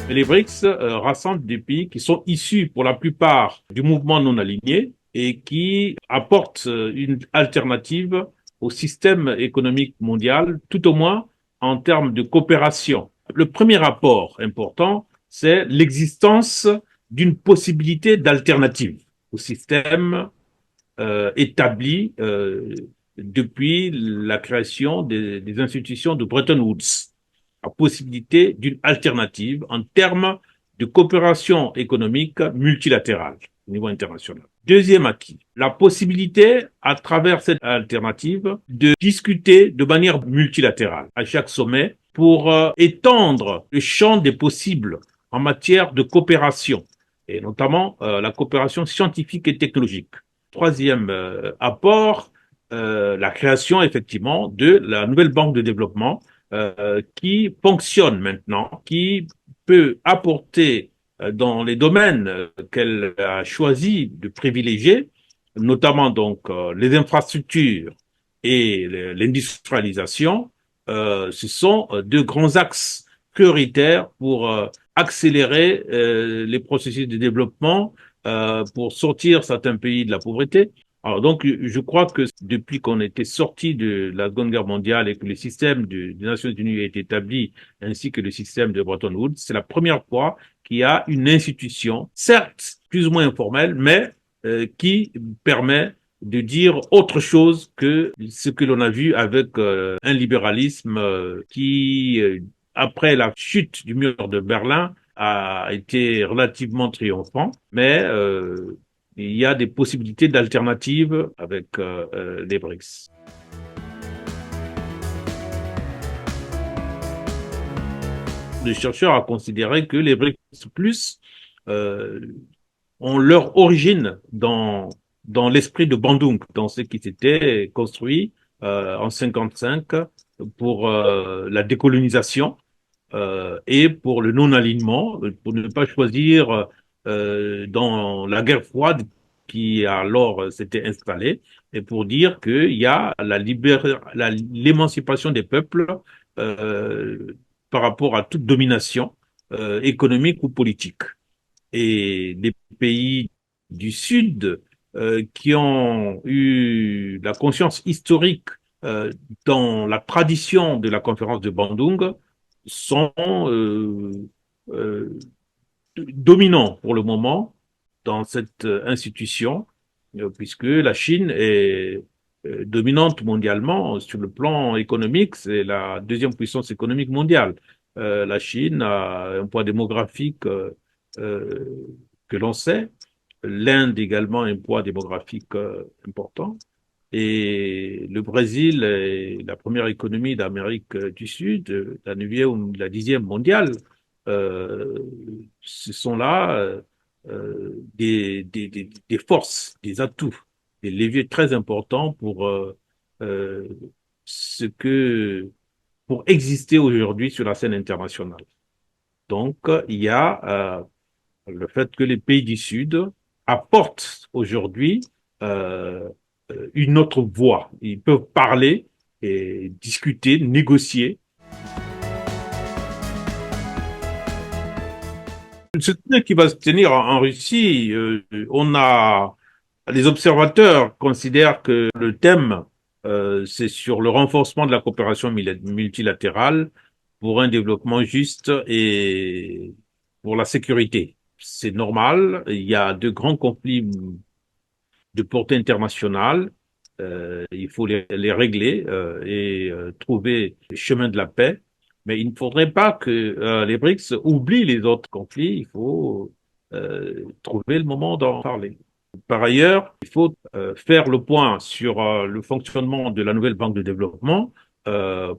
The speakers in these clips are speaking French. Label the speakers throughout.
Speaker 1: Les BRICS rassemblent des pays qui sont issus pour la plupart du mouvement non aligné et qui apportent une alternative au système économique mondial, tout au moins en termes de coopération. Le premier rapport important, c'est l'existence d'une possibilité d'alternative au système établi depuis la création des institutions de Bretton Woods, la possibilité d'une alternative en termes de coopération économique multilatérale au niveau international. Deuxième acquis, la possibilité, à travers cette alternative, de discuter de manière multilatérale à chaque sommet pour étendre le champ des possibles en matière de coopération, et notamment la coopération scientifique et technologique. Troisième apport, la création effectivement de la nouvelle banque de développement qui fonctionne maintenant, qui peut apporter dans les domaines qu'elle a choisi de privilégier, notamment donc les infrastructures et l'industrialisation, ce sont deux grands axes prioritaires pour accélérer les processus de développement, pour sortir certains pays de la pauvreté. Alors donc, je crois que depuis qu'on était sorti de la Seconde Guerre mondiale et que le système des Nations Unies a été établi, ainsi que le système de Bretton Woods, c'est la première fois qu'il y a une institution, certes plus ou moins informelle, mais qui permet de dire autre chose que ce que l'on a vu avec un libéralisme qui, après la chute du mur de Berlin, a été relativement triomphant, mais il y a des possibilités d'alternatives avec les BRICS. Les chercheurs ont considéré que les BRICS plus euh, ont leur origine dans l'esprit de Bandung, dans ce qui s'était construit en 55 pour la décolonisation et pour le non-alignement, pour ne pas choisir dans la guerre froide qui alors s'était installée, et pour dire qu'il y a l'émancipation des peuples euh, par rapport à toute domination économique ou politique. Et les pays du Sud qui ont eu la conscience historique dans la tradition de la conférence de Bandung sont euh, dominants pour le moment dans cette institution, puisque la Chine est dominante mondialement sur le plan économique, c'est la deuxième puissance économique mondiale. La Chine a un poids démographique euh, que l'on sait, l'Inde également a un poids démographique important, et le Brésil est la première économie d'Amérique du Sud, la neuvième ou la dixième mondiale. Euh, Ce sont là des forces, des atouts, des leviers très importants pour euh, ce que pour exister aujourd'hui sur la scène internationale. Donc, il y a le fait que les pays du Sud apportent aujourd'hui euh, une autre voix. Ils peuvent parler et discuter, négocier. Ce sommet qui va se tenir en Russie, on a les observateurs considèrent que le thème c'est sur le renforcement de la coopération multilatérale pour un développement juste et pour la sécurité. C'est normal, il y a de grands conflits de portée internationale. Il faut les régler et trouver le chemin de la paix. Mais il ne faudrait pas que les BRICS oublient les autres conflits. Il faut trouver le moment d'en parler. Par ailleurs, il faut faire le point sur le fonctionnement de la nouvelle banque de développement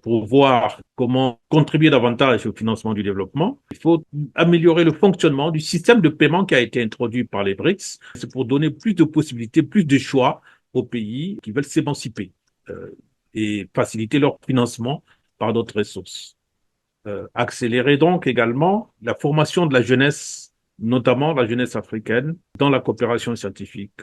Speaker 1: pour voir comment contribuer davantage au financement du développement. Il faut améliorer le fonctionnement du système de paiement qui a été introduit par les BRICS. C'est pour donner plus de possibilités, plus de choix aux pays qui veulent s'émanciper euh, et faciliter leur financement par d'autres ressources. Accélérer donc également la formation de la jeunesse, notamment la jeunesse africaine, dans la coopération scientifique